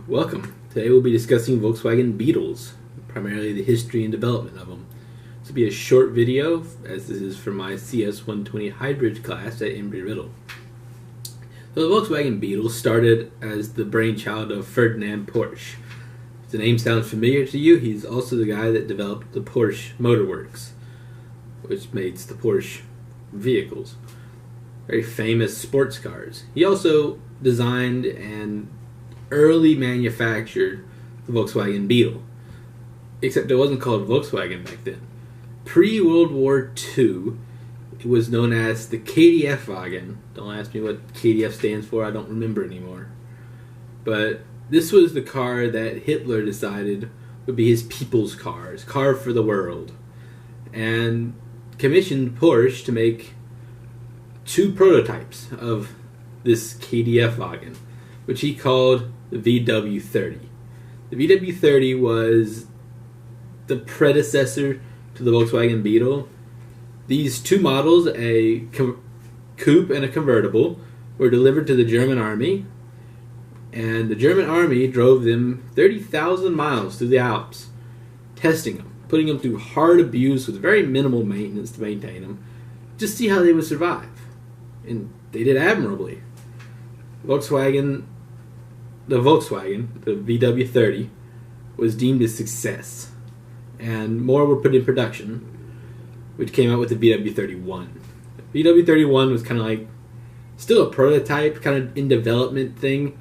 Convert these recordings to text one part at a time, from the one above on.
Welcome. Today we'll be discussing Volkswagen Beetles, primarily the history and development of them. This will be a short video, as this is for my CS120 hybrid class at Embry-Riddle. So the Volkswagen Beetle started as the brainchild of Ferdinand Porsche. If the name sounds familiar to you, he's also the guy that developed the Porsche Motorworks, which makes the Porsche vehicles. Very famous sports cars. He also designed and early manufactured the Volkswagen Beetle, except it wasn't called Volkswagen back then. Pre-World War II, it was known as the KDF wagon. Don't ask me what KDF stands for, I don't remember anymore. But this was the car that Hitler decided would be his people's car, his car for the world, and commissioned Porsche to make two prototypes of this KDF wagon, which he called the VW30. The VW30 was the predecessor to the Volkswagen Beetle. These two models, a coupe and a convertible, were delivered to the German army, and the German army drove them 30,000 miles through the Alps, testing them, putting them through hard abuse with very minimal maintenance to maintain them, just to see how they would survive. And they did admirably. The Volkswagen, the VW30, was deemed a success, and more were put in production, which came out with the VW31. The VW31 was kind of like still a prototype, kind of in development thing.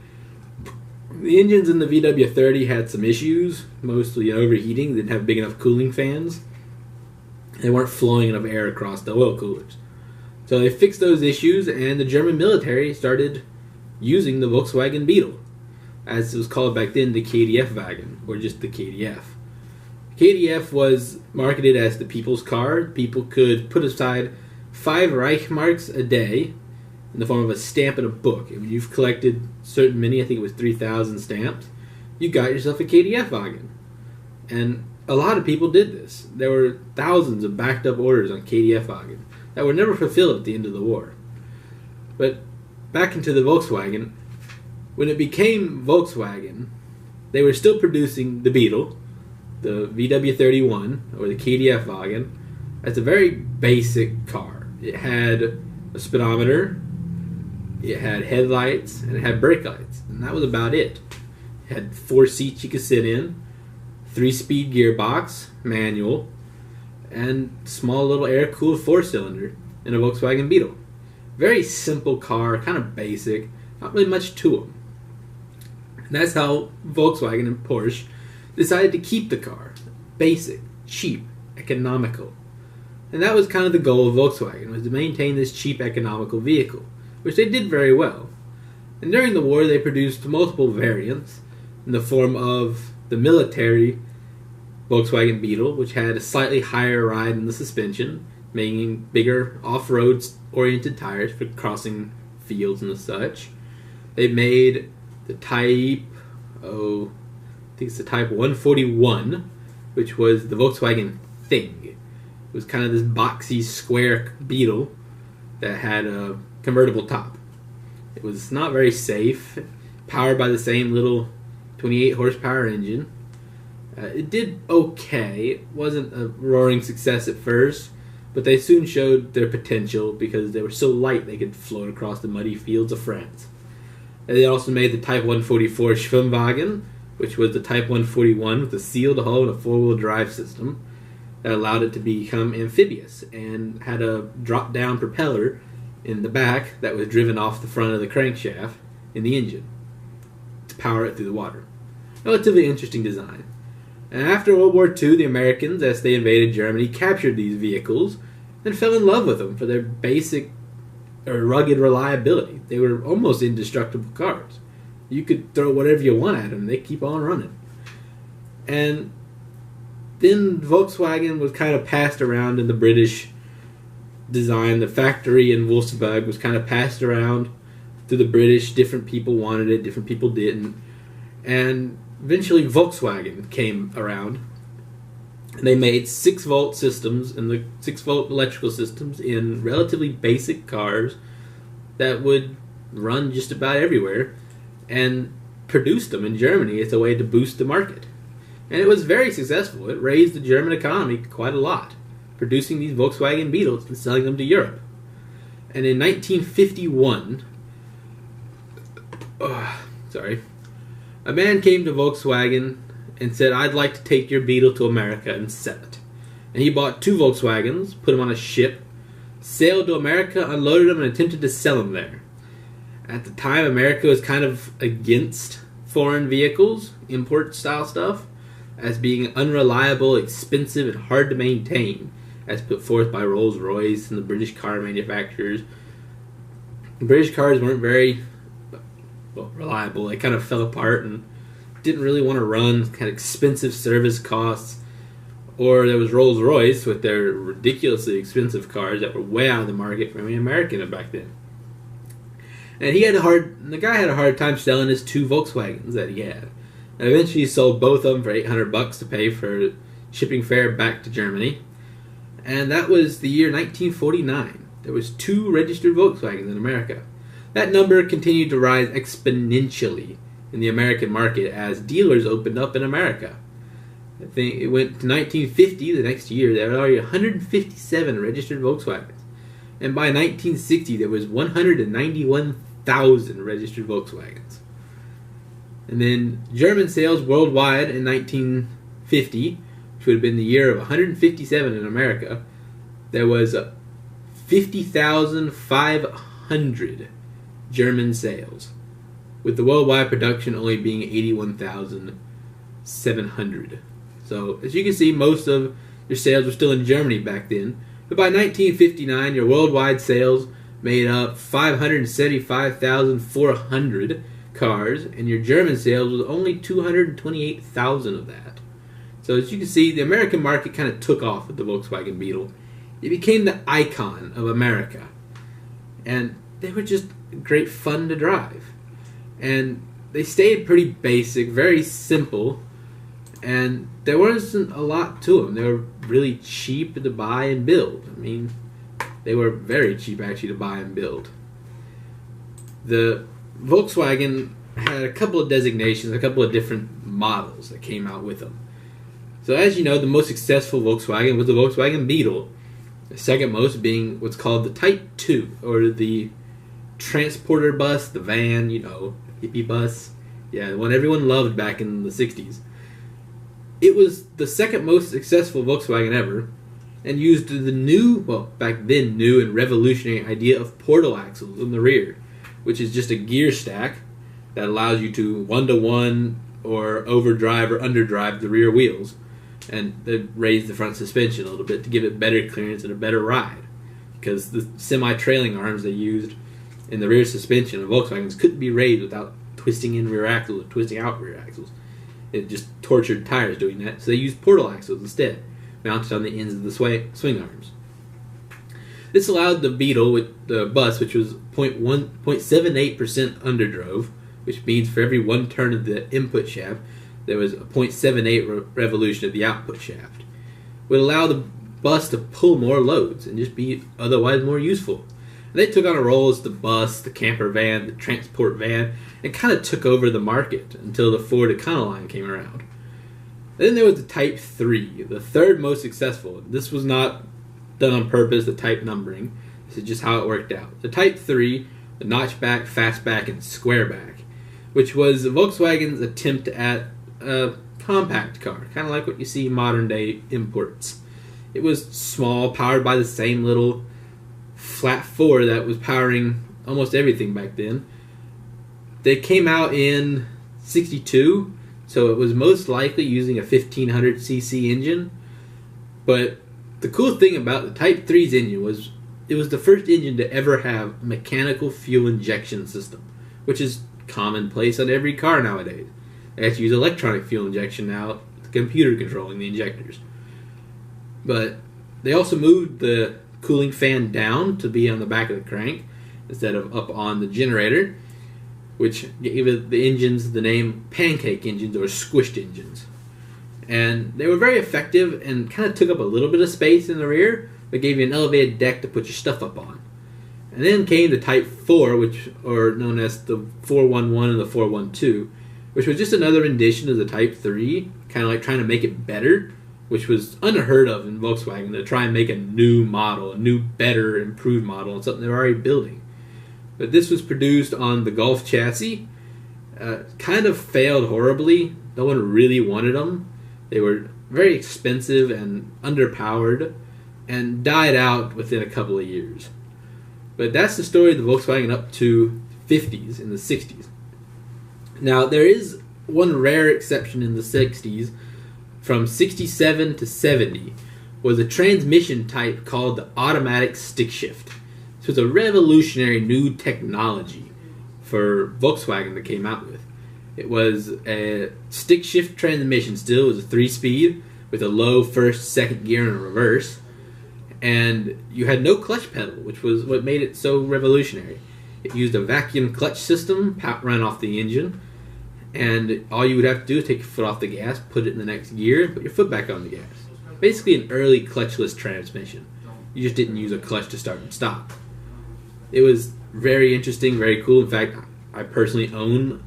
The engines in the VW30 had some issues, mostly overheating. They didn't have big enough cooling fans. They weren't flowing enough air across the oil coolers. So they fixed those issues, and the German military started using the Volkswagen Beetle, as it was called back then, the KDF wagon, or just the KDF. KDF was marketed as the people's car. People could put aside 5 Reichmarks a day in the form of a stamp and a book. And when you've collected certain many, I think it was 3,000 stamps, you got yourself a KDF wagon. And a lot of people did this. There were thousands of backed up orders on KDF wagon that were never fulfilled at the end of the war. But back into the Volkswagen, when it became Volkswagen, they were still producing the Beetle, the VW31, or the KDF wagon, as a very basic car. It had a speedometer, it had headlights, and it had brake lights, and that was about it. It had 4 seats you could sit in, 3-speed gearbox, manual, and small little air-cooled 4-cylinder in a Volkswagen Beetle. Very simple car, kind of basic, not really much to them. And that's how Volkswagen and Porsche decided to keep the car. Basic, cheap, economical. And that was kind of the goal of Volkswagen, was to maintain this cheap, economical vehicle, which they did very well. And during the war, they produced multiple variants in the form of the military Volkswagen Beetle, which had a slightly higher ride in the suspension, making bigger off-road oriented tires for crossing fields and such. They made the Type 141, which was the Volkswagen Thing. It was kind of this boxy, square Beetle that had a convertible top. It was not very safe, powered by the same little 28 horsepower engine. It did okay. It wasn't a roaring success at first, but they soon showed their potential because they were so light they could float across the muddy fields of France. And they also made the Type 144 Schwimmwagen, which was the Type 141 with a sealed hull and a 4-wheel drive system that allowed it to become amphibious and had a drop-down propeller in the back that was driven off the front of the crankshaft in the engine to power it through the water. Relatively interesting design. And after World War II, the Americans, as they invaded Germany, captured these vehicles and fell in love with them for their basic or rugged reliability. They were almost indestructible cars. You could throw whatever you want at them, and they keep on running. And then Volkswagen was kind of passed around in the British design. The factory in Wolfsburg was kind of passed around to the British. Different people wanted it, different people didn't. And eventually Volkswagen came around. They made 6-volt systems and the 6-volt electrical systems in relatively basic cars that would run just about everywhere. And produced them in Germany as a way to boost the market. And it was very successful. It raised the German economy quite a lot, producing these Volkswagen Beetles and selling them to Europe. And in 1951, a man came to Volkswagen and said, "I'd like to take your Beetle to America and sell it." And he bought 2 Volkswagens, put them on a ship, sailed to America, unloaded them, and attempted to sell them there. At the time, America was kind of against foreign vehicles, import-style stuff, as being unreliable, expensive, and hard to maintain, as put forth by Rolls-Royce and the British car manufacturers. British cars weren't very reliable. They kind of fell apart and didn't really want to run, had expensive service costs. Or there was Rolls-Royce with their ridiculously expensive cars that were way out of the market for any American back then. And the guy had a hard time selling his 2 Volkswagens that he had. And eventually he sold both of them for $800 to pay for shipping fare back to Germany. And that was the year 1949. There was 2 registered Volkswagens in America. That number continued to rise exponentially in the American market as dealers opened up in America. I think it went to 1950, the next year, there were already 157 registered Volkswagens. And by 1960, there was 191,000 registered Volkswagens. And then German sales worldwide in 1950, which would have been the year of 157 in America, there was 50,500 German sales, with the worldwide production only being 81,700. So, as you can see, most of your sales were still in Germany back then. But by 1959, your worldwide sales made up 575,400 cars, and your German sales was only 228,000 of that. So, as you can see, the American market kind of took off with the Volkswagen Beetle. It became the icon of America. And they were just great fun to drive. And they stayed pretty basic, very simple, and there wasn't a lot to them. They were really cheap to buy and build. I mean, they were very cheap actually to buy and build. The Volkswagen had a couple of designations, a couple of different models that came out with them. So as you know, the most successful Volkswagen was the Volkswagen Beetle. The second most being what's called the Type 2, or the transporter bus, the van, hippie bus. Yeah, the one everyone loved back in the 60s. It was the second most successful Volkswagen ever, and used the back then new and revolutionary idea of portal axles in the rear, which is just a gear stack that allows you to one-to-one or overdrive or underdrive the rear wheels, and they raise the front suspension a little bit to give it better clearance and a better ride, because the semi-trailing arms they used in the rear suspension of Volkswagens couldn't be raised without twisting in rear axles or twisting out rear axles. It just tortured tires doing that, so they used portal axles instead, mounted on the ends of the swing arms. This allowed the Beetle, with the bus, which was 0.78% underdrove, which means for every 1 turn of the input shaft, there was a 0.78 revolution of the output shaft, would allow the bus to pull more loads and just be otherwise more useful. They took on a role as the bus, the camper van, the transport van, and kind of took over the market until the Ford Econoline came around. Then there was the Type 3, the third most successful. This was not done on purpose, the type numbering. This is just how it worked out. The Type 3, the notchback, fastback, and squareback, which was Volkswagen's attempt at a compact car, kind of like what you see in modern-day imports. It was small, powered by the same little flat 4 that was powering almost everything back then. They came out in 62, so it was most likely using a 1500cc engine. But the cool thing about the Type 3's engine was it was the first engine to ever have a mechanical fuel injection system, which is commonplace on every car nowadays. They have to use electronic fuel injection now, the computer controlling the injectors. But they also moved the cooling fan down to be on the back of the crank instead of up on the generator, which gave the engines the name pancake engines or squished engines. And they were very effective and kind of took up a little bit of space in the rear, but gave you an elevated deck to put your stuff up on. And then came the Type 4, which are known as the 411 and the 412, which was just another rendition of the Type 3, kind of like trying to make it better, which was unheard of in Volkswagen, to try and make a new model, a new, better, improved model, and something they were already building. But this was produced on the Golf chassis. Kind of failed horribly. No one really wanted them. They were very expensive and underpowered, and died out within a couple of years. But that's the story of the Volkswagen up to 50s and the 60s. Now, there is one rare exception in the 60s. From 67 to 70 was a transmission type called the automatic stick shift. This was a revolutionary new technology for Volkswagen that came out with. It was a stick shift transmission still. It was a 3-speed with a low first, second gear and a reverse. And you had no clutch pedal, which was what made it so revolutionary. It used a vacuum clutch system, run off the engine. And all you would have to do is take your foot off the gas, put it in the next gear, and put your foot back on the gas. Basically an early clutchless transmission. You just didn't use a clutch to start and stop. It was very interesting, very cool. In fact, I personally own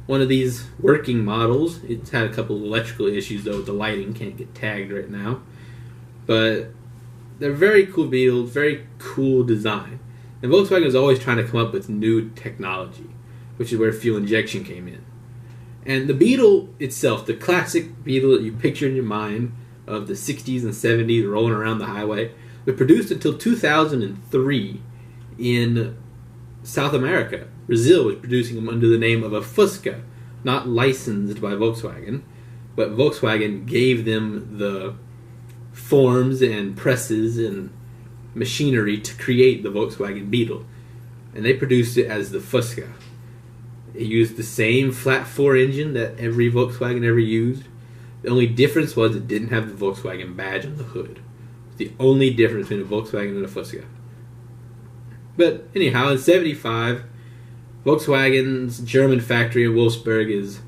one of these working models. It's had a couple of electrical issues, though, with the lighting. Can't get tagged right now. But they're very cool Beetles, very cool design. And Volkswagen was always trying to come up with new technology, which is where fuel injection came in. And the Beetle itself, the classic Beetle that you picture in your mind of the 60s and 70s rolling around the highway, was produced until 2003 in South America. Brazil was producing them under the name of a Fusca, not licensed by Volkswagen, but Volkswagen gave them the forms and presses and machinery to create the Volkswagen Beetle. And they produced it as the Fusca. It used the same flat 4 engine that every Volkswagen ever used. The only difference was it didn't have the Volkswagen badge on the hood. It's the only difference between a Volkswagen and a Fusca. But anyhow, in 75, Volkswagen's German factory in Wolfsburg is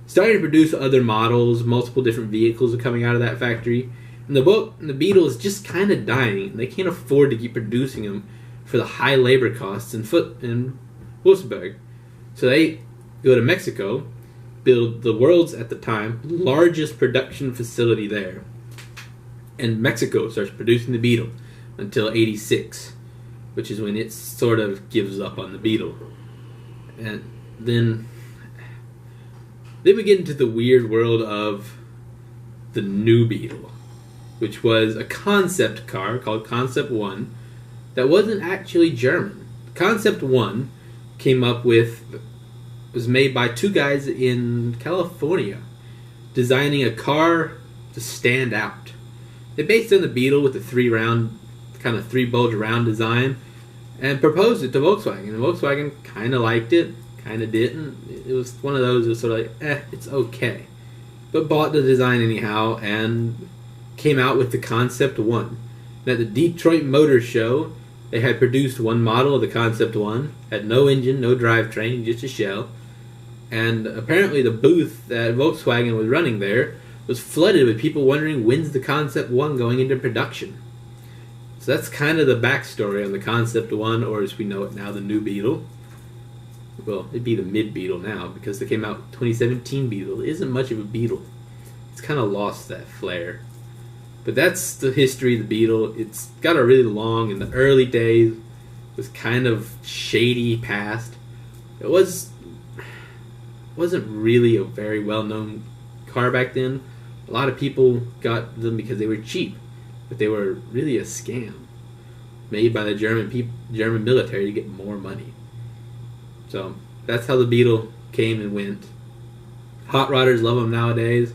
starting to produce other models. Multiple different vehicles are coming out of that factory. And the Beetle is just kind of dying. They can't afford to keep producing them for the high labor costs in Wolfsburg. So they go to Mexico, build the world's, at the time, largest production facility there. And Mexico starts producing the Beetle until 86, which is when it sort of gives up on the Beetle. And then we get into the weird world of the new Beetle, which was a concept car called Concept 1 that wasn't actually German. Concept 1 was made by two guys in California designing a car to stand out. They based on the Beetle with the three bulge round design and proposed it to Volkswagen. And Volkswagen kind of liked it, kind of didn't. It was one of those that was sort of like, it's okay. But bought the design anyhow and came out with the Concept 1. And at the Detroit Motor Show, they had produced one model of the Concept 1, had no engine, no drivetrain, just a shell. And apparently the booth that Volkswagen was running there was flooded with people wondering when's the Concept 1 going into production. So that's kind of the backstory on the Concept 1, or as we know it now, the new Beetle. Well, it'd be the mid-Beetle now, because they came out 2017 Beetle. It isn't much of a Beetle. It's kind of lost that flair. But that's the history of the Beetle. It's got a really long, in the early days, was kind of shady past. It wasn't really a very well-known car back then. A lot of people got them because they were cheap, but they were really a scam made by the German military to get more money. So that's how the Beetle came and went. Hot rodders love them nowadays.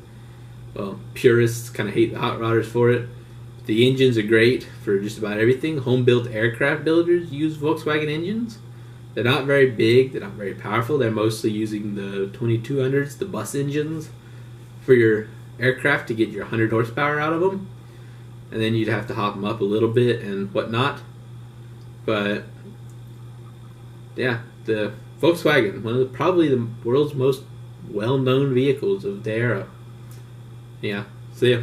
Well, purists kind of hate the hot rodders for it. The engines are great for just about everything. Home-built aircraft builders use Volkswagen engines. They're not very big, they're not very powerful. They're mostly using the 2200s, the bus engines, for your aircraft to get your 100 horsepower out of them. And then you'd have to hop them up a little bit and whatnot. But, yeah, the Volkswagen, probably the world's most well-known vehicles of the era. Yeah, see ya.